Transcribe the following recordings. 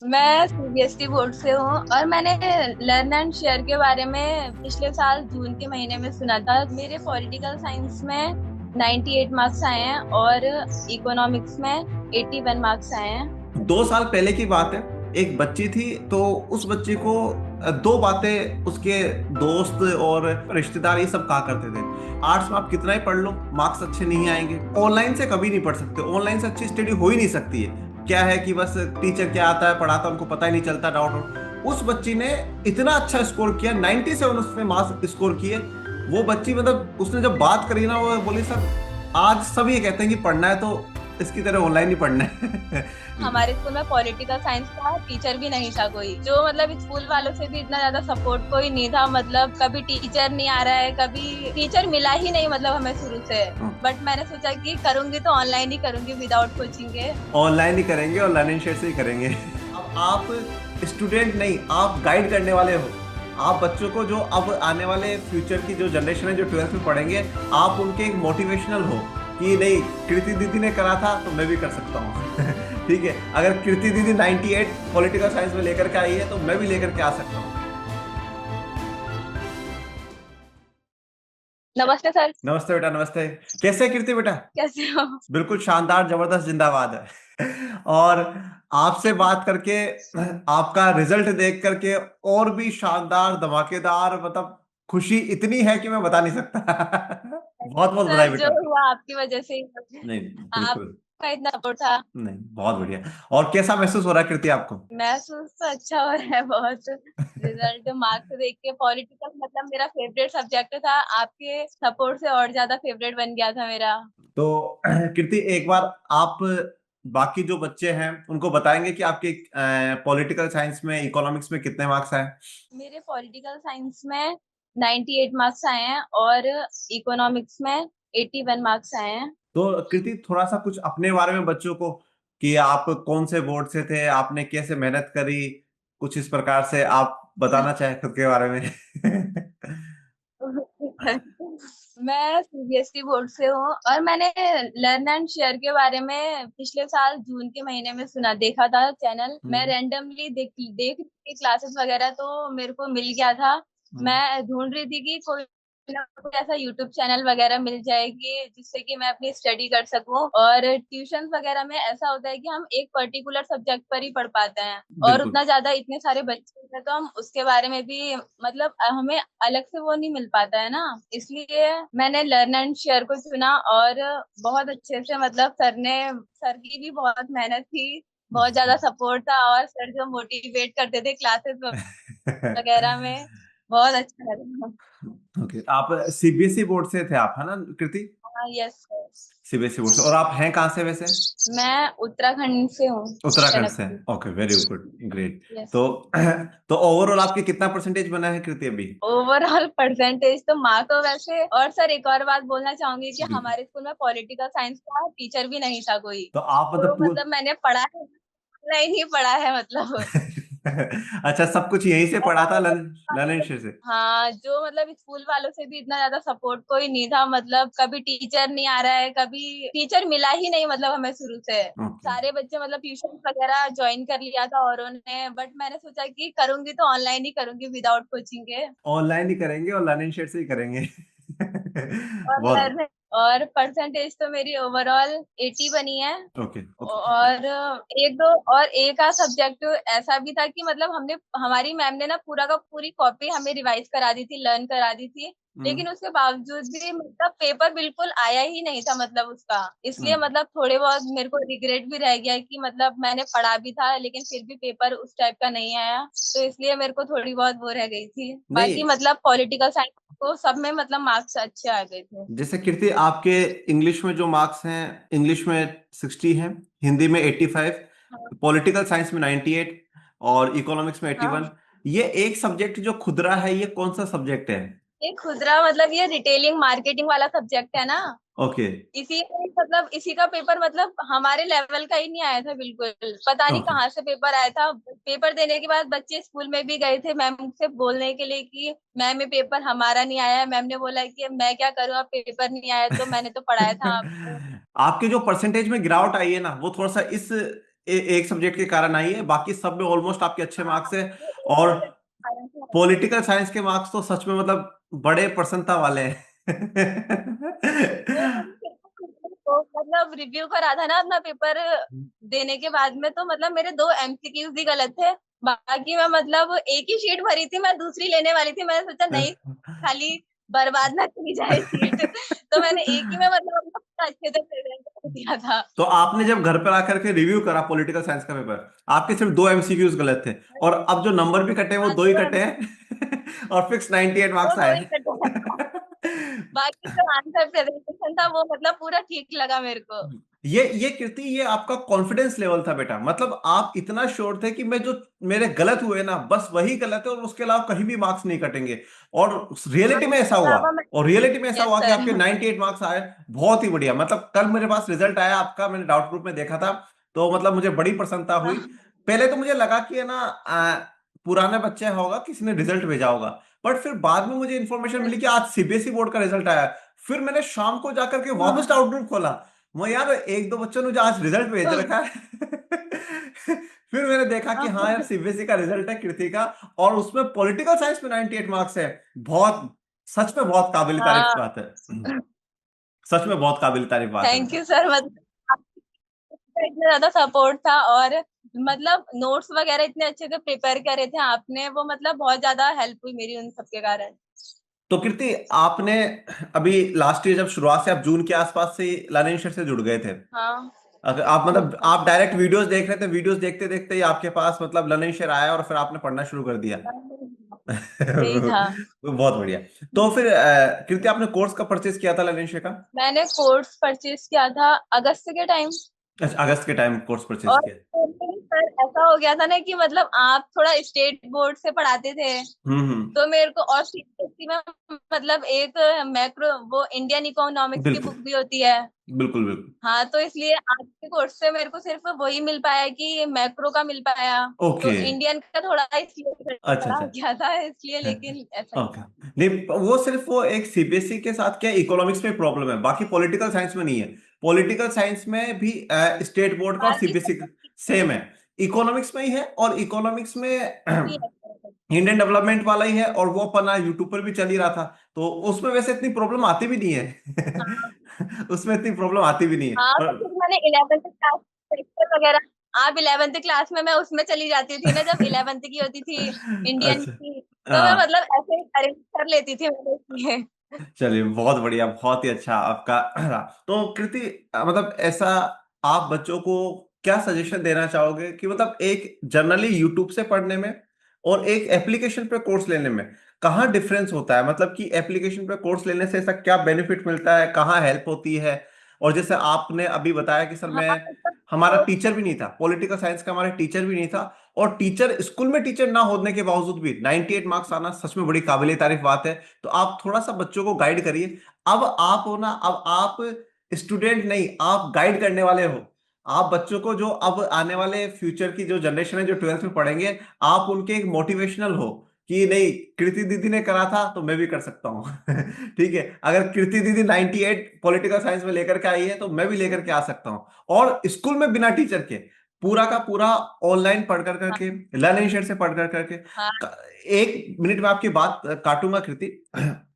मैं CBSE board से हूँ और मैंने लर्न एंड शेयर के बारे में पिछले साल जून के महीने में सुना था। मेरे पॉलिटिकल साइंस में 98 मार्क्स आए हैं और इकोनॉमिक्स में 81 मार्क्स आए हैं। 2 साल पहले की बात है। एक बच्ची थी, तो उस बच्चे को दो बातें उसके दोस्त और रिश्तेदार ये सब कहा करते थे। आर्ट्स में आप कितना ही पढ़ लो, मार्क्स अच्छे नहीं आएंगे। ऑनलाइन से कभी नहीं पढ़ सकते, ऑनलाइन से अच्छी स्टडी हो ही नहीं सकती है। क्या है कि बस टीचर क्या आता है पढ़ाता है, उनको पता ही नहीं चलता, डाउट आउट। उस बच्ची ने इतना अच्छा स्कोर किया, 97 उसने मार्क्स स्कोर किए। वो बच्ची मतलब उसने जब बात करी ना, वो बोली सर आज सब ये कहते हैं कि पढ़ना है तो इसकी तरह ऑनलाइन ही पढ़ना है। हमारे स्कूल में पॉलिटिकल साइंस का टीचर भी नहीं था कोई, जो मतलब स्कूल वालों से भी इतना ज्यादा सपोर्ट कोई नहीं था। मतलब कभी टीचर नहीं आ रहा है, कभी टीचर मिला ही नहीं मतलब हमें शुरू से। बट मैंने सोचा कि करूंगी तो ऑनलाइन ही करूंगी विदाउट कोचिंग के। ऑनलाइन ही करेंगे और लर्निंग शेयर से ही करेंगे। अब आप स्टूडेंट नहीं, आप गाइड करने वाले हो। आप बच्चों को, जो अब आने वाले फ्यूचर की जो जनरेशन है, जो 12th में पढ़ेंगे, आप उनके एक मोटिवेशनल हो कि नहीं, कृति दीदी ने करा था तो मैं भी कर सकता हूँ। ठीक है, अगर कृति दीदी 98 पॉलिटिकल साइंस में लेकर के आई है तो मैं भी लेकर के आ सकता हूँ। नमस्ते सर। नमस्ते बेटा, नमस्ते। कैसे है कृति बेटा? कैसे हो? बिल्कुल शानदार, जबरदस्त, जिंदाबाद है। और आपसे बात करके, आपका रिजल्ट देख करके और भी शानदार, धमाकेदार, मतलब खुशी इतनी है कि मैं बता नहीं सकता। बहुत बहुत बधाई सर जो बेटा। हुआ आपकी वजह से ही हुआ। नहीं, बिल्कुल। आपका इतना सपोर्ट था। नहीं, बहुत बढ़िया। और कैसा महसूस हो रहा है कृति आपको? महसूस तो अच्छा हो रहा है बहुत। रिजल्ट मार्क्स देख के पॉलिटिकल मतलब मेरा फेवरेट सब्जेक्ट था, आपके सपोर्ट से और ज्यादा फेवरेट बन गया था मेरा। तो कृति, एक बार आप बाकी जो बच्चे हैं उनको बताएंगे कि आपके पॉलिटिकल साइंस में, इकोनॉमिक्स में कितने मार्क्स आए? मेरे पॉलिटिकल साइंस में 98 मार्क्स आए हैं और इकोनॉमिक्स में 81 मार्क्स आए हैं। तो कृति, थोड़ा सा कुछ अपने बारे में बच्चों को, कि आप कौन से बोर्ड से थे, आपने कैसे मेहनत करी, कुछ इस प्रकार से आप बताना चाहे खुद के बारे में। मैं सीबीएसई बोर्ड से हूँ और मैंने लर्न एंड शेयर के बारे में पिछले साल जून के महीने में सुना, देखा था चैनल। मैं हम्म, रैंडमली देख देख रही थी क्लासेस वगैरह, तो मेरे को मिल गया था। हम्म। मैं ढूंढ रही थी कि कोई ना कोई ऐसा यूट्यूब चैनल वगैरह मिल जाएगी जिससे कि मैं अपनी स्टडी कर सकूं। और ट्यूशन वगैरह में ऐसा होता है कि हम एक पर्टिकुलर सब्जेक्ट पर ही पढ़ पाते हैं, और बिल्कुल। उतना ज्यादा इतने सारे बच्चे हैं तो हम उसके बारे में भी मतलब हमें अलग से वो नहीं मिल पाता है ना। इसलिए मैंने लर्न एंड शेयर को चुना और बहुत अच्छे से मतलब सर की भी बहुत मेहनत थी, बहुत ज्यादा सपोर्ट था, और सर जो मोटिवेट करते थे क्लासेस वगैरह में, बहुत अच्छा लगा। ओके, आप सीबीएसई बोर्ड से थे आप, है ना कृति? हाँ, यस। सीबीएसई बोर्ड से, और आप हैं कहाँ से वैसे? मैं उत्तराखंड से हूँ। उत्तराखंड से? Tanakpur. Okay, very good, great. Yes. तो तो ओवरऑल आपके कितना परसेंटेज बना है कृति अभी? ओवरऑल परसेंटेज तो मार्क्स तो वैसे, और सर एक और बात बोलना चाहूंगी कि बिल्कुल। हमारे स्कूल में पॉलिटिकल साइंस का टीचर भी नहीं था कोई। तो आप मतलब तो मतलब मैंने पढ़ा है, नहीं नहीं पढ़ा है मतलब। अच्छा, सब कुछ यहीं से पढ़ा था, ललन से? हाँ, जो मतलब स्कूल वालों से भी इतना ज्यादा सपोर्ट कोई नहीं था। मतलब कभी टीचर नहीं आ रहा है, कभी टीचर मिला ही नहीं मतलब हमें शुरू से। ओके। सारे बच्चे मतलब ट्यूशन वगैरह ज्वाइन कर लिया था औरों ने, बट मैंने सोचा कि करूंगी तो ऑनलाइन ही करूंगी विदाउट कोचिंग के। ऑनलाइन ही करेंगे और लर्निंग शेयर से ही करेंगे। और बहुत। और परसेंटेज तो मेरी ओवरऑल 80 बनी है। Okay, okay. और एक दो और एक आध सब्जेक्ट ऐसा भी था कि मतलब हमने, हमारी मैम ने ना पूरा का पूरी कॉपी हमें रिवाइज करा दी थी, लर्न करा दी थी। हम्म। लेकिन उसके बावजूद भी मतलब पेपर बिल्कुल आया ही नहीं था मतलब उसका। इसलिए हम्म। मतलब थोड़े बहुत मेरे को रिग्रेट भी रह गया कि मतलब मैंने पढ़ा भी था लेकिन फिर भी पेपर उस टाइप का नहीं आया। तो इसलिए मेरे को थोड़ी बहुत वो रह गई थी। बाकी नहीं, मतलब पॉलिटिकल साइंस को सब में मतलब मार्क्स अच्छे आ गए थे। जैसे कीर्ति, आपके इंग्लिश में जो मार्क्स हैं, इंग्लिश में 60 हैं, हिंदी में 85, हाँ। पॉलिटिकल साइंस में 98 और इकोनॉमिक्स में हाँ, 81। ये एक सब्जेक्ट जो खुदरा है, ये कौन सा सब्जेक्ट है? ये खुदरा मतलब ये रिटेलिंग मार्केटिंग वाला सब्जेक्ट है ना। ओके। इसी मतलब इसी का पेपर मतलब हमारे लेवल का ही नहीं आया था बिल्कुल। पता नहीं ओके। कहाँ से पेपर आया था। पेपर देने के बाद बच्चे स्कूल में भी गए थे मैम से बोलने के लिए कि मैम ये पेपर हमारा नहीं आया है। मैम ने बोला कि मैं क्या करूँ, अब पेपर नहीं आया तो मैंने तो पढ़ाया था आपको। आपके जो परसेंटेज में गिरावट आई है ना, वो थोड़ा सा इस एक सब्जेक्ट के कारण आई है, बाकी सब में ऑलमोस्ट आपके अच्छे हाँ, मार्क्स है। वो एक और सब्जेक्ट के कारण से आई थी। पॉलिटिकल साइंस के मार्क्स तो सच में मतलब बड़े प्रसन्नता वाले वो हैं। तो मतलब रिव्यू करा था ना अपना पेपर देने के बाद में, तो मतलब मेरे 2 MCQs ही गलत थे। बाकी मैं मतलब एक ही शीट भरी थी, मैं दूसरी लेने वाली थी, मैंने सोचा नहीं खाली बर्बाद ना चली जाए सीट। तो मैंने एक ही में मतलब अपना पूरा अच्छे से प्रेजेंट कर दिया था। तो आपने जब घर पर आकर के रिव्यू करा पॉलिटिकल साइंस का पेपर, आपके सिर्फ 2 MCQs गलत थे, और अब जो नंबर भी कटे वो हाँ, दो ही दो कटे एमसीक्यू हैं और फिक्स 98 वो मार्क्स दो आए ही कटे हैं। बाकी जो आंसर प्रेजेंटेशन था वो मतलब पूरा ठीक लगा मेरे को। ये कीर्ति, ये आपका कॉन्फिडेंस लेवल था बेटा, मतलब आप इतना श्योर थे कि मैं जो मेरे गलत हुए ना बस वही गलत है और उसके अलावा कहीं भी मार्क्स नहीं कटेंगे। और हाँ, रियलिटी में ऐसा उसके हुआ, अलावा मैं। और रियलिटी में ऐसा यस हुआ कि आपके सर। 98 मार्क्स आए। बहुत ही बढ़िया, मतलब कल मेरे पास रिजल्ट आया आपका, मैंने डाउट ग्रुप में देखा था, तो मतलब मुझे बड़ी प्रसन्नता हुई। पहले तो मुझे लगा कि है ना पुराना बच्चा होगा, किसी ने रिजल्ट भेजा होगा, बट फिर बाद में मुझे इंफॉर्मेशन मिली कि आज सीबीएसई बोर्ड का रिजल्ट आया। फिर मैंने शाम को जाकर के वापस हाँ, डाउट ग्रुप खोला, मैं यार एक दो बच्चों ने जो आज रिजल्ट भेज रखा है फिर मैंने देखा कि हाँ यार सीबीएसई का रिजल्ट है कीर्ति का, और उसमें पॉलिटिकल साइंस में 98 मार्क्स है। बहुत, सच में बहुत काबिल तारीफ हाँ। बात है। सच में बहुत काबिल तारीफ बात है थैंक बेटा। यू सर, मतलब आपका इतना ज्यादा सपोर्ट था, और मतलब नोट्स वगैरह इतने अच्छे से प्रिपेयर करे थे आपने, वो मतलब बहुत ज्यादा हेल्प हुई मेरी उन सबके कारण। तो कीर्ति, आपने अभी लास्ट ईयर जब शुरुआत से आप जून के आसपास से लर्निंग से जुड़ गए थे, हाँ, अगर आप मतलब आप डायरेक्ट वीडियोस देख रहे थे, वीडियोस देखते देखते ही आपके पास मतलब लर्निंग शेयर आया और फिर आपने पढ़ना शुरू कर दिया। यही था। बहुत बढ़िया। तो फिर कीर्ति, आपने कोर्स का परचेज किया था लर्निंग शेयर का? मैंने कोर्स परचेज किया था अगस्त के टाइम। अच्छा, अगस्त के टाइम कोर्स परचेज और किया। सर ऐसा हो गया था ना कि मतलब आप थोड़ा स्टेट बोर्ड से पढ़ाते थे, हम्म। तो मेरे को और सीबीएसई में मतलब एक मैक्रो वो इंडियन इकोनॉमिक्स की बिल्कुल बुक भी होती है। बिल्कुल बिल्कुल। हाँ, तो इसलिए आपके कोर्स से मेरे को सिर्फ वही मिल पाया कि मैक्रो का मिल पाया। तो ओके। इंडियन का थोड़ा इसलिए अच्छा बड़ा अच्छा। हो गया था इसलिए, लेकिन ऐसा ही ओके। था। नहीं, वो सिर्फ वो एक सीबीएसई के साथ क्या इकोनॉमिक्स में प्रॉब्लम है, बाकी पॉलिटिकल साइंस में नहीं है। पॉलिटिकल साइंस में भी स्टेट बोर्ड का और बाकी सीबीएसई सब सेम है। इकोनॉमिक्स में ही है, और इकोनॉमिक्स में ही है। इंडियन डेवलपमेंट वाला ही है, और वो अपना यूट्यूब पर भी चल ही रहा था, तो उसमें वैसे इतनी प्रॉब्लम आती भी नहीं हाँ, है उसमें इतनी प्रॉब्लम आती भी नहीं है हाँ, तो पर। फिर मैंने 11th क्लास सेक्टर वगैरह, आप 11th क्लास में मैं उसमें चली जाती थी ना, जब 11th की होती थी इंडियन अच्छा। की, तो मैं हाँ, मतलब ऐसे अरेंज कर लेती थी मैंने इसलिए। चलिए बहुत बढ़िया, बहुत ही अच्छा आपका रहा। तो कृति, मतलब ऐसा आप बच्चों को क्या सजेशन देना चाहोगे कि मतलब एक जनरली यूट्यूब से पढ़ने में और एक एप्लीकेशन पे कोर्स लेने में कहाँ डिफरेंस होता है, मतलब कि एप्लीकेशन पे कोर्स लेने से ऐसा क्या बेनिफिट मिलता है, कहाँ हेल्प होती है? और जैसे आपने अभी बताया कि सर हाँ, मैं, हमारा मतलब टीचर भी नहीं था पॉलिटिकल साइंस का, हमारा टीचर भी नहीं था, और टीचर स्कूल में टीचर ना होने के बावजूद भी 98 मार्क्स आना सच में बड़ी काबिले तारीफ बात है। तो आप थोड़ा सा बच्चों को गाइड करिए। अब आप हो ना, अब आप स्टूडेंट नहीं, आप गाइड करने वाले हो। आप बच्चों को, जो अब आने वाले फ्यूचर की जो जनरेशन है जो 12th में पढ़ेंगे, आप उनके एक मोटिवेशनल हो कि नहीं, कृति दीदी ने करा था तो मैं भी कर सकता हूँ ठीक है, अगर कृति दीदी 98 पॉलिटिकल साइंस में लेकर के आई है तो मैं भी लेकर के आ सकता हूँ। और स्कूल में बिना टीचर के पूरा का पूरा ऑनलाइन पढ़ कर हाँ, करके, लर्निंग शेयर से पढ़ कर करके, हाँ, 1 मिनट में आपकी बात काटूंगा कृति।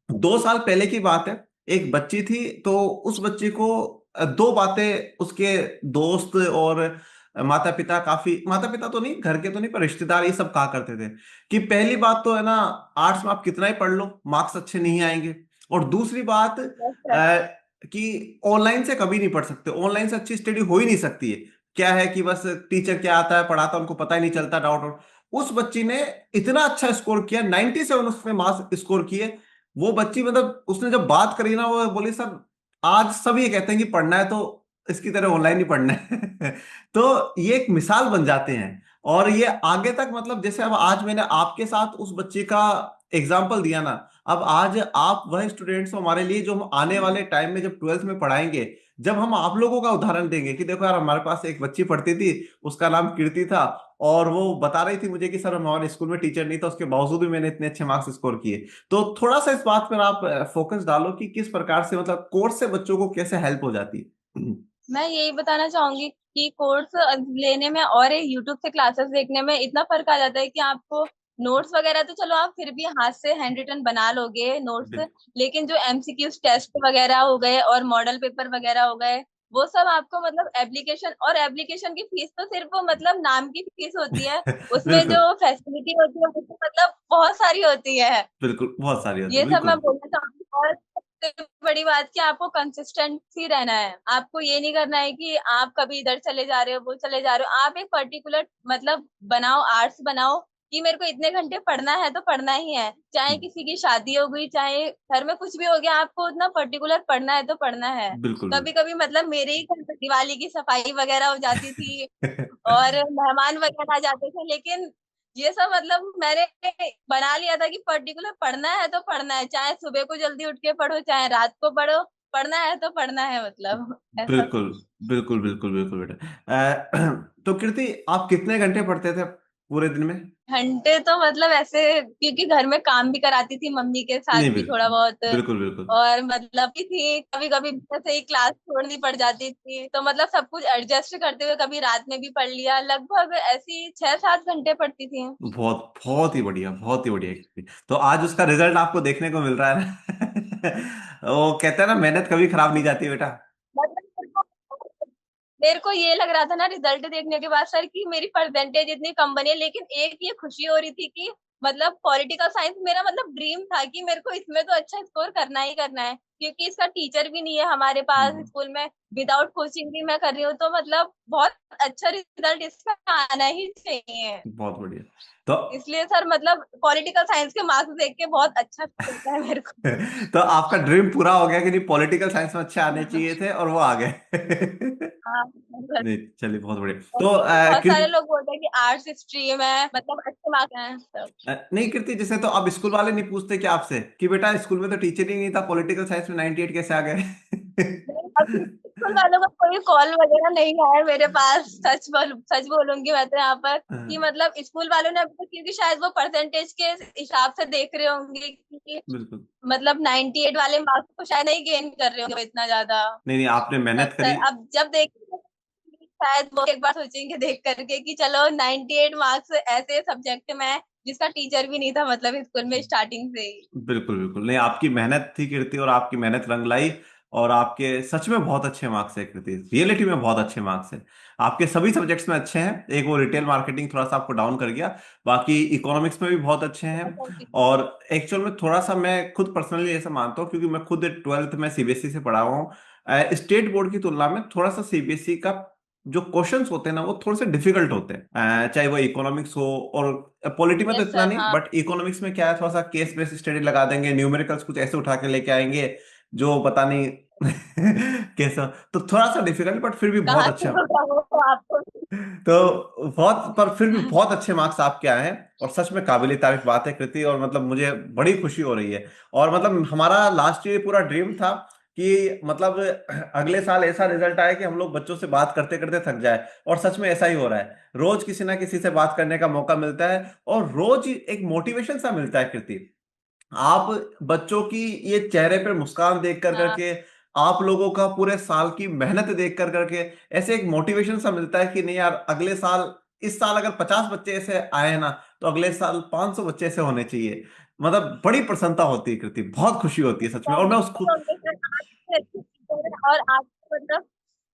2 साल पहले की बात है, एक बच्ची थी, तो उस बच्चे को दो बातें उसके दोस्त और माता पिता, काफी माता पिता तो नहीं, घर के तो नहीं, पर रिश्तेदार ये सब कहा करते थे कि पहली बात तो है ना, आर्ट्स में आप कितना ही पढ़ लो मार्क्स अच्छे नहीं आएंगे। और दूसरी बात yes, sir। कि ऑनलाइन से कभी नहीं पढ़ सकते, ऑनलाइन से अच्छी स्टडी हो ही नहीं सकती है। क्या है कि बस टीचर क्या आता है पढ़ाता है, उनको पता ही नहीं चलता, डाउट। उस बच्ची ने इतना अच्छा स्कोर किया, 97 उसने मार्क्स स्कोर किए। वो बच्ची मतलब उसने जब बात करी ना, वो बोली सर आज सब ये कहते हैं कि पढ़ना है तो इसकी तरह ऑनलाइन ही पढ़ना है तो ये एक मिसाल बन जाते हैं। और ये आगे तक, मतलब जैसे अब आज मैंने आपके साथ उस बच्चे का एग्जाम्पल दिया ना, अब आज आप वह स्टूडेंट्स हो हमारे लिए, जो हम आने वाले टाइम में जब 12th में पढ़ाएंगे, जब हम आप लोगों का उदाहरण देंगे कि देखो यार हमारे पास एक बच्ची पढ़ती थी, उसका नाम कीर्ति था, और वो बता रही थी मुझे कि सर हमारे स्कूल में टीचर नहीं था, उसके बावजूद भी मैंने इतने अच्छे मार्क्स स्कोर किए। तो थोड़ा सा इस बात पर आप फोकस डालो कि किस प्रकार से, मतलब कोर्स से बच्चों को कैसे हेल्प हो जाती है। मैं यही बताना चाहूंगी कि कोर्स लेने में और एक यूट्यूब से क्लासेस देखने में इतना फर्क आ जाता है कि आपको नोट्स वगैरह तो चलो आप फिर भी हाथ से हैंड रिटन बना लोगे नोट्स, बिल्कुल। लेकिन जो एमसीक्यूज टेस्ट वगैरह हो गए और मॉडल पेपर वगैरह हो गए, वो सब आपको मतलब एप्लीकेशन, और एप्लीकेशन की फीस तो सिर्फ मतलब नाम की फीस होती है, उसमें बिल्कुल जो फैसिलिटी होती है वो तो मतलब बहुत सारी होती है। बिल्कुल बहुत सारी होती ये है, सब मैं बिल्कुल। बोलना चाहूंगी। और सबसे बड़ी बात कि आपको कंसिस्टेंसी रहना है, आपको ये नहीं करना है कि आप कभी इधर चले जा रहे हो वो चले जा रहे हो, आप एक पर्टिकुलर मतलब बनाओ, आर्ट्स बनाओ कि मेरे को इतने घंटे पढ़ना है तो पढ़ना ही है, चाहे किसी की शादी हो गई, चाहे घर में कुछ भी हो गया, आपको उतना पर्टिकुलर पढ़ना है तो पढ़ना है। बिल्कुल कभी कभी मतलब मेरे ही घर पे दिवाली की सफाई वगैरह हो जाती थी और मेहमान वगैरह आ जाते थे, लेकिन ये सब मतलब मैंने बना लिया था कि पर्टिकुलर पढ़ना है तो पढ़ना है, चाहे सुबह को जल्दी उठ के पढ़ो चाहे रात को पढ़ो, पढ़ना है तो पढ़ना है, मतलब ऐसा था। बिल्कुल बिल्कुल बिल्कुल बिल्कुल बेटा। तो कीर्ति, आप कितने घंटे पढ़ते थे पूरे दिन में? घंटे तो मतलब ऐसे, क्योंकि घर में काम भी कराती थी मम्मी के साथ नहीं, भी बिल्कुल थोड़ा बहुत, बिल्कुल बिल्कुल। और मतलब भी थी कभी कभी जैसे ही क्लास छोड़नी पड़ जाती थी तो मतलब सब कुछ एडजस्ट करते हुए कभी रात में भी पढ़ लिया, लगभग ऐसी 6-7 घंटे पढ़ती थी। बहुत बहुत ही बढ़िया, बहुत ही बढ़िया कीर्ति। तो आज उसका रिजल्ट आपको देखने को मिल रहा है ना। वो कहते हैं ना, मेहनत कभी खराब नहीं जाती बेटा। मतलब मेरे को ये लग रहा था ना रिजल्ट देखने के बाद सर कि मेरी परसेंटेज इतनी कम बनी है, लेकिन एक ये खुशी हो रही थी कि मतलब पॉलिटिकल साइंस मेरा मतलब ड्रीम था कि मेरे को इसमें तो अच्छा स्कोर करना ही करना है, क्योंकि इसका टीचर भी नहीं है हमारे पास हम्म, स्कूल में, विदाउट कोचिंग भी मैं कर रही हूँ, तो मतलब बहुत अच्छा रिजल्ट इसका आना ही चाहिए। बहुत बढ़िया। तो इसलिए सर मतलब पॉलिटिकल साइंस के मार्क्स देख के बहुत अच्छा लगता है मेरे तो आपका ड्रीम पूरा हो गया कि नहीं, पॉलिटिकल साइंस में अच्छे आने को। चाहिए थे और वो आ गए। हाँ, नहीं, चलिए बहुत बढ़िया। तो ऐसे ही बहुत सारे लोग बोलते हैं कि आर्ट्स स्ट्रीम है मतलब अच्छे मार्क्स हैं सब। नहीं कीर्ति, जैसे तो अब स्कूल वाले नहीं पूछते कि आपसे कि बेटा स्कूल में तो टीचर ही नहीं था, पॉलिटिकल साइंस में 98 कैसे आ गए? नहीं, अभी स्कूल वालों का कोई कॉल वगैरह नहीं आया मेरे पास, सच बोलूंगी मैं तो यहाँ पर कि हाँ, मतलब स्कूल वालों ने अभी तक, क्योंकि शायद वो परसेंटेज के हिसाब से देख रहे होंगे कि बिल्कुल। मतलब 98 वाले मार्क्स को शायद नहीं गेन कर रहे होंगे इतना ज्यादा। नहीं नहीं, आपने मेहनत सर करी। अब जब देखेंगे शायद वो एक बार सोचेंगे देख करके कि चलो 98 मार्क्स ऐसे सब्जेक्ट में है जिसका टीचर भी नहीं था मतलब स्कूल में स्टार्टिंग से ही। बिल्कुल बिल्कुल, नहीं आपकी मेहनत थी कीर्ति, और आपकी मेहनत रंग लाई। और आपके सच में बहुत अच्छे मार्क्स है कीर्ति, रियलिटी में बहुत अच्छे मार्क्स हैं। आपके सभी सब्जेक्ट्स में अच्छे हैं, एक वो रिटेल मार्केटिंग थोड़ा सा आपको डाउन कर गया, बाकी इकोनॉमिक्स में भी बहुत अच्छे हैं। और एक्चुअल में थोड़ा सा मैं खुद पर्सनली ऐसा मानता हूँ, क्योंकि मैं खुद 12th में सीबीएसई से पढ़ा हुआ हूँ। स्टेट बोर्ड की तुलना में थोड़ा सा सीबीएसई का जो क्वेश्चंस होते हैं ना, वो थोड़े से डिफिकल्ट होते हैं, चाहे वो इकोनॉमिक्स हो, और पॉलिटी में तो यस इतना सर, नहीं, हाँ। बट इकोनॉमिक्स में क्या है, थोड़ा सा केस बेस्ड स्टडी लगा देंगे, न्यूमेरिकल्स कुछ ऐसे उठा के लेके आएंगे जो पता नहीं कैसा। तो थोड़ा सा डिफिकल्ट, बट फिर भी बहुत कहाँ से अच्छा। होगा वो तो आपको। तो बहुत, पर फिर भी बहुत अच्छे मार्क्स आपके आए हैं, और सच में काबिले तारीफ बात है कृति, और मतलब मुझे बड़ी खुशी हो रही है। और मतलब हमारा लास्ट ईयर पूरा ड्रीम था कि मतलब अगले साल ऐसा रिजल्ट आए कि हम लोग बच्चों से बात करते करते थक जाए, और सच में ऐसा ही हो रहा है। रोज किसी ना किसी से बात करने का मौका मिलता है, और रोज एक मोटिवेशन सा मिलता है कृति। आप बच्चों की ये चेहरे पे मुस्कान देख कर हाँ, करके, आप लोगों का पूरे साल की मेहनत देख कर करके, ऐसे एक मोटिवेशन सा मिलता है कि नहीं यार, अगले साल, इस साल अगर 50 बच्चे ऐसे आए ना, तो अगले साल 500 बच्चे ऐसे होने चाहिए। मतलब बड़ी प्रसन्नता होती है कृति, बहुत खुशी होती है सच में, और मैं बिल्कुल उसको। होंगे सर, आप इतने अच्छे टीचर हैं, और आप मतलब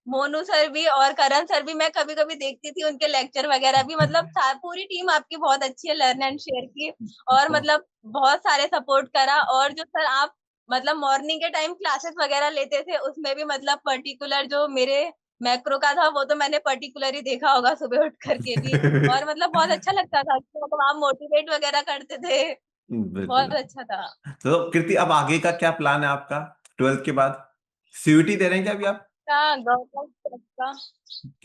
मोनू सर भी और करण सर भी मैं कभी कभी देखती थी उनके लेक्चर वगैरह भी, मतलब पूरी टीम आपकी बहुत अच्छी है लर्न एंड शेयर की, और मतलब बहुत सारे सपोर्ट करा। और जो सर आप मतलब मॉर्निंग के टाइम क्लासेस वगैरह लेते थे उसमें भी मतलब पर्टिकुलर जो मेरे मैक्रो का था वो तो मैंने पर्टिकुलर ही देखा होगा सुबह उठ करके भी, और मतलब बहुत अच्छा लगता था कि मतलब आप मोटिवेट वगैरह करते थे, बिल्कुल। बहुत अच्छा था। तो कृति, अब आगे का क्या प्लान है आपका 12th के बाद? सीयूटी दे रहे हैं क्या अभी आप? हाँ, गवर्नमेंट का।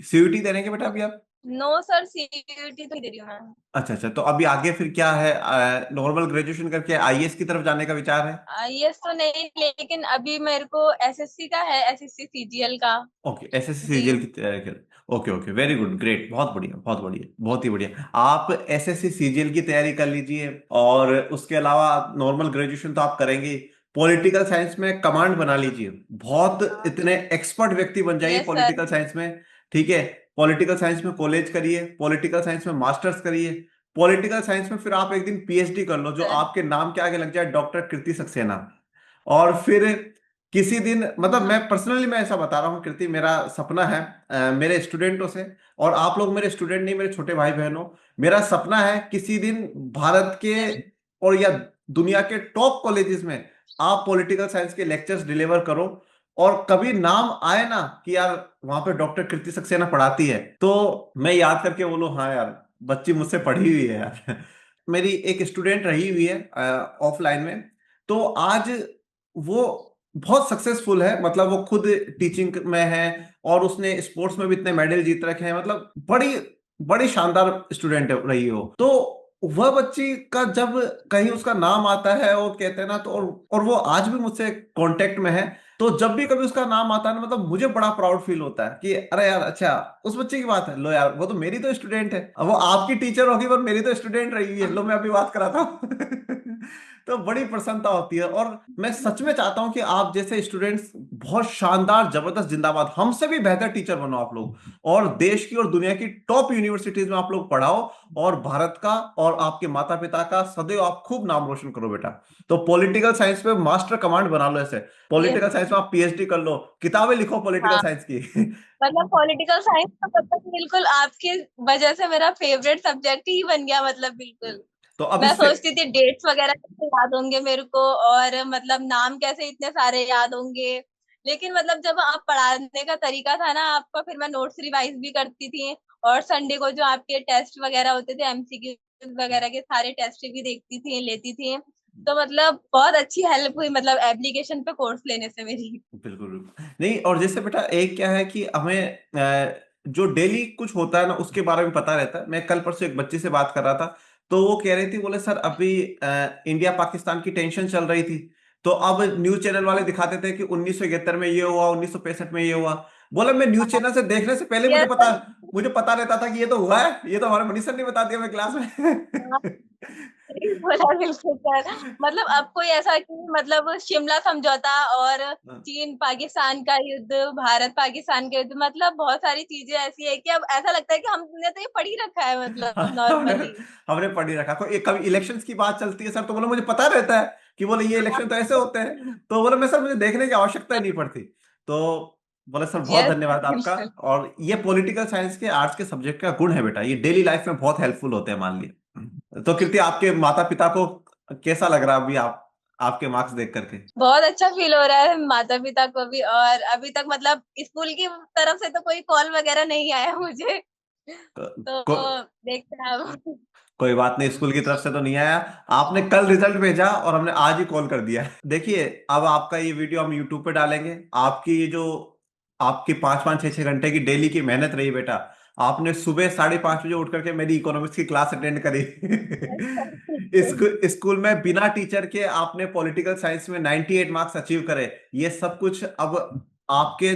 सीयूटी दे रहे हैं क्या बेटा अभी आप? नो सर, सीयूटी तो नहीं दे रही हूँ मैं। अच्छा अच्छा, तो अभी आगे फिर क्या है, नॉर्मल ग्रेजुएशन करके आईएएस की तरफ जाने का विचार है? आईएएस तो नहीं, लेकिन अभी मेरे को एसएससी का है, एसएससी सीजीएल का। ओके, एसएससी जी। सीजीएल की तैयारी कर। Okay okay, very good, great, बहुत बढ़िया बहुत बढ़िया बहुत ही बढ़िया। आप एसएससी सीजीएल की तैयारी कर लीजिए, और उसके अलावा नॉर्मल ग्रेजुएशन तो आप करेंगे ही, पॉलिटिकल साइंस में कमांड बना लीजिए, बहुत हाँ। इतने एक्सपर्ट व्यक्ति बन जाइए यस सर। पॉलिटिकल साइंस में। ठीक है, पॉलिटिकल साइंस में कॉलेज करिए, पॉलिटिकल साइंस में मास्टर्स करिए, पॉलिटिकल साइंस में फिर आप एक दिन पीएचडी कर लो, जो सर। आपके नाम के आगे लग जाए, डॉक्टर कृति सक्सेना। और फिर किसी दिन, मतलब मैं हाँ। पर्सनली मैं ऐसा बता रहा हूँ कृति, मेरा सपना है मेरे स्टूडेंटों से, और आप लोग मेरे स्टूडेंट नहीं, मेरे छोटे भाई बहनों, मेरा सपना है किसी दिन भारत के और या दुनिया के टॉप कॉलेजेस में आप पॉलिटिकल साइंस के लेक्चर्स डिलीवर करो, और कभी नाम आए ना कि यार वहां पे डॉक्टर कृति सक्सेना पढ़ाती है, तो मैं याद करके बोलूं हाँ यार बच्ची मुझसे पढ़ी हुई है यार। मेरी एक स्टूडेंट रही हुई है ऑफलाइन में, तो आज वो बहुत सक्सेसफुल है, मतलब वो खुद टीचिंग में है, और उसने स्पोर्ट्स में भी इतने मेडल जीत रखे हैं, मतलब बड़ी बड़ी शानदार स्टूडेंट रही हो। तो वह बच्ची का जब कहीं उसका नाम आता है और कहते हैं ना, तो और वो आज भी मुझसे कांटेक्ट में है, तो जब भी कभी उसका नाम आता है ना, मतलब मुझे बड़ा प्राउड फील होता है कि अरे यार अच्छा, उस बच्चे की बात है, लो यार वो तो मेरी तो स्टूडेंट है, अब वो आपकी टीचर होगी पर मेरी तो स्टूडेंट रही है, लो मैं अभी बात कराता हूँ। तो बड़ी प्रसन्नता होती है, और मैं सच में चाहता हूं कि आप जैसे स्टूडेंट्स बहुत शानदार जबरदस्त जिंदाबाद, हमसे भी बेहतर टीचर बनो आप लोग, और देश की और दुनिया की टॉप यूनिवर्सिटीज में आप लोग पढ़ाओ, और भारत का और आपके माता पिता का सदैव आप खूब नाम रोशन करो बेटा। तो पॉलिटिकल साइंस में मास्टर कमांड बना लो, ऐसे यस। पॉलिटिकल साइंस में आप पीएचडी कर लो, किताबें लिखो पॉलिटिकल हाँ, साइंस की। मतलब पॉलिटिकल साइंस तो मतलब बिल्कुल आपकी वजह से मेरा फेवरेट सब्जेक्ट ही बन गया, मतलब बिल्कुल। तो अब मैं इससे सोचती थी डेट्स वगैरह कैसे याद होंगे मेरे को, और मतलब नाम कैसे इतने सारे याद होंगे। लेकिन मतलब जब आप पढ़ाने का तरीका था ना आपका, फिर मैं नोट्स रिवाइज भी करती थी। और संडे को जो आपके टेस्ट वगैरह होते थे, एमसीक्यू वगैरह के सारे टेस्ट भी देखती थी, लेती थी। तो मतलब बहुत अच्छी हेल्प हुई, मतलब एप्लीकेशन पे कोर्स लेने से मेरी। बिल्कुल बिल्कुल। नहीं, और जैसे बेटा एक क्या है कि हमें जो डेली कुछ होता है ना उसके बारे में पता रहता है। मैं कल परसों एक बच्ची से बात कर रहा था, तो वो कह रही थी, बोले सर अभी इंडिया पाकिस्तान की टेंशन चल रही थी, तो अब न्यूज चैनल वाले दिखाते थे कि 1971 में ये हुआ, 1965 में ये हुआ। बोला मैं न्यूज चैनल से देखने से पहले यस। मुझे पता रहता था कि ये तो हुआ है, ये तो हमारे मनीष सर ने बता दिया मैं क्लास में। सही बोला बिल्कुल सर। मतलब अब कोई ऐसा कि मतलब शिमला समझौता और चीन पाकिस्तान का युद्ध, भारत पाकिस्तान का युद्ध, मतलब बहुत सारी चीजें ऐसी है कि अब ऐसा लगता है कि हमने तो ये पढ़ ही रखा है, मतलब हमने नॉर्मली। हमने पढ़ ही रखा। कोई कभी इलेक्शंस की बात चलती है सर, तो बोले मुझे पता रहता है कि बोले ये इलेक्शन तो ऐसे होते हैं, तो बोले मैं सर मुझे देखने की आवश्यकता ही नहीं पड़ती। तो बोले सर बहुत यस धन्यवाद आपका। बिल्कुल। और ये पॉलिटिकल साइंस के आर्ट्स के सब्जेक्ट का गुण है बेटा, ये डेली लाइफ में बहुत हेल्पफुल होते हैं, मान लिया। तो कृति आपके माता पिता को कैसा लग रहा है अभी आप आपके मार्क्स देख करके? बहुत अच्छा फील हो रहा है माता पिता को भी, और अभी तक मतलब स्कूल की तरफ से तो कोई कॉल वगैरह नहीं आया मुझे। तो को, देखते हैं अब। कोई बात नहीं, स्कूल की तरफ से तो नहीं आया, आपने कल रिजल्ट भेजा और हमने आज ही कॉल कर दिया है। देखिए अब आपका ये वीडियो हम यूट्यूब पे डालेंगे, आपकी ये जो आपकी 5-5 6-6 घंटे की डेली की मेहनत रही बेटा, आपने सुबह 5:30 बजे उठ करके मेरी इकोनॉमिक्स की क्लास अटेंड करी। स्कूल में बिना टीचर के आपने पॉलिटिकल साइंस में 98 मार्क्स अचीव करे, ये सब कुछ अब आपके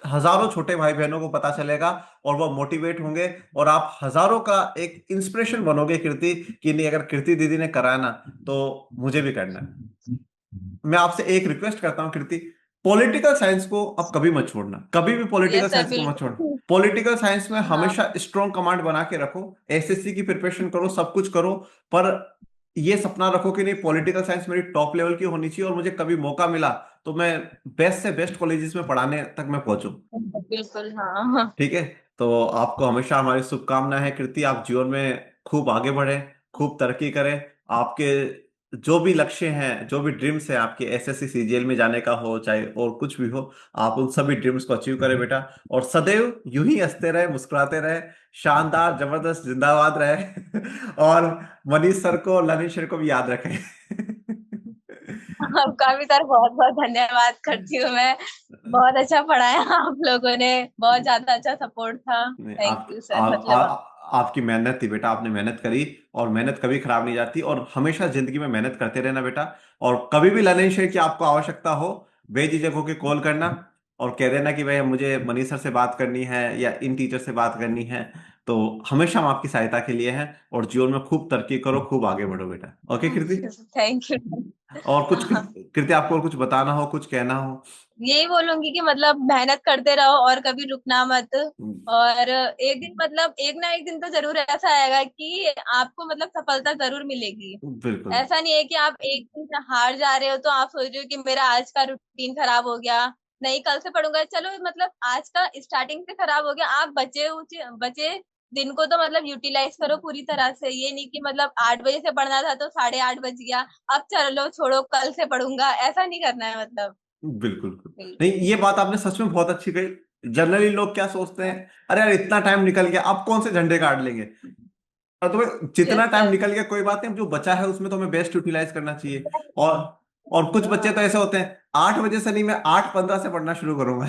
हजारों छोटे भाई बहनों को पता चलेगा, और वो मोटिवेट होंगे, और आप हजारों का एक इंस्पिरेशन बनोगे कृति, कि नहीं अगर कृति दीदी ने करा ना तो मुझे भी करना है। मैं आपसे एक रिक्वेस्ट करता हूँ कृति, पॉलिटिकल साइंस को अब कभी मत छोड़ना, कभी भी पॉलिटिकल यस सर साइंस को मत छोड़ना। बिल्कुल। पॉलिटिकल साइंस में हाँ। हमेशा स्ट्रॉन्ग कमांड बना के रखो, एसएससी की प्रिपरेशन करो, सब कुछ करो, पर ये सपना रखो कि नहीं पॉलिटिकल साइंस मेरी टॉप लेवल की होनी चाहिए, और मुझे कभी मौका मिला तो मैं बेस्ट से बेस्ट कॉलेजेस में पढ़ाने तक मैं पहुंचूं। बिल्कुल हाँ। ठीक है, तो आपको हमेशा हमारी शुभकामना है कृति, आप जीवन में खूब आगे बढ़े, खूब तरक्की करें, आपके जो भी लक्ष्य हैं, जो भी ड्रीम्स हैं आपके, एसएससी सीजीएल में जाने का हो चाहे और कुछ भी हो, आप उन सभी ड्रीम्स को अचीव करें बेटा, और सदैव यूं ही हंसते रहे, मुस्कुराते रहे, शानदार जबरदस्त जिंदाबाद रहे। और मनीष सर को, ललित सर को भी याद रखें। आपका भी सर बहुत बहुत धन्यवाद करती हूँ मैं। बहुत अच्छा पढ़ाया आप लोगों ने, बहुत ज्यादा अच्छा सपोर्ट था। नहीं, थैंक यू सर, मतलब आपकी मेहनत थी बेटा, आपने मेहनत करी, और मेहनत कभी खराब नहीं जाती, और हमेशा जिंदगी में मेहनत करते रहना बेटा। और कभी भी लर्निंग शेयर की आपको आवश्यकता हो, बेझिझक होकर कॉल करना, और कह देना कि भाई मुझे मनीष सर से बात करनी है या इन टीचर से बात करनी है, तो हमेशा हम आपकी सहायता के लिए हैं। और जीवन में खूब तरक्की करो, खूब आगे बढ़ो बेटा। Okay Kriti? Thank you. और कुछ कृति, आपको और कुछ बताना हो, कुछ कहना हो? यही बोलूंगी कि मतलब मेहनत करते रहो और कभी रुकना मत। और एक दिन मतलब एक ना एक दिन तो जरूर ऐसा आएगा कि आपको मतलब सफलता जरूर मिलेगी। बिल्कुल ऐसा नहीं है कि आप एक दिन हार जा रहे हो तो आप सोच रहे हो कि मेरा आज का रूटीन खराब हो गया, नहीं कल से पढ़ूंगा। चलो मतलब आज का स्टार्टिंग से खराब हो गया, आप बचे दिन को तो मतलब यूटिलाइज करो पूरी तरह से। ये नहीं कि मतलब 8 बजे से पढ़ना था तो 8:30 बज गया, अब चलो छोड़ो कल से पढ़ूंगा, ऐसा नहीं करना है मतलब। बिल्कुल बिल्कुल। नहीं, बिल्कुल। ये बात आपने सच में बहुत अच्छी कही। जनरली लोग क्या सोचते हैं, अरे यार इतना टाइम निकल गया, अब कौन से झंडे गाड़ लेंगे। और तुम्हें जितना यस टाइम सर। निकल गया कोई बात नहीं, अब जो बचा है उसमें तो हमें बेस्ट यूटिलाइज करना चाहिए। और और कुछ बच्चे तो ऐसे होते हैं, 8 बजे से नहीं, मैं 8:15 से पढ़ना शुरू करूंगा।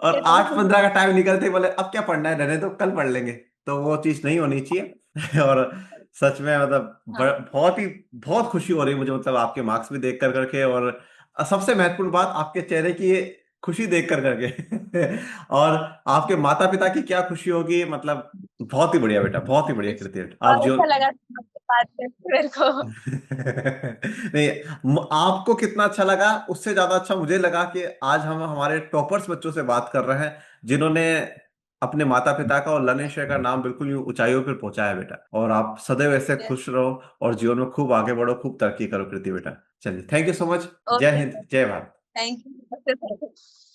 और ये आठ तो पंद्रह का टाइम निकलते ही बोले अब क्या पढ़ना है, रहने तो कल पढ़ लेंगे। तो वो चीज नहीं होनी चाहिए। और सच में मतलब हाँ। बहुत ही बहुत खुशी हो रही है मुझे, मतलब आपके मार्क्स भी देख कर करके, और सबसे महत्वपूर्ण बात आपके चेहरे की ये खुशी देख कर करके। और आपके माता पिता की क्या खुशी होगी, मतलब बहुत ही बढ़िया बेटा, बहुत ही बढ़िया कृत्य आप बहुत जो। अच्छा लगा आपसे बात करके मेरे को। नहीं, आपको कितना अच्छा लगा उससे ज्यादा अच्छा मुझे लगा कि आज हम हमारे टॉपर्स बच्चों से बात कर रहे हैं, जिन्होंने अपने माता पिता का और लर्निंग का नाम बिल्कुल यूं ऊंचाइयों पर पहुंचाया बेटा। और आप सदैव ऐसे यस। खुश रहो और जीवन में खूब आगे बढ़ो, खूब तरक्की करो कृति बेटा। चलिए, थैंक यू सो मच। जय ओके। हिंद, जय भारत। Thank you.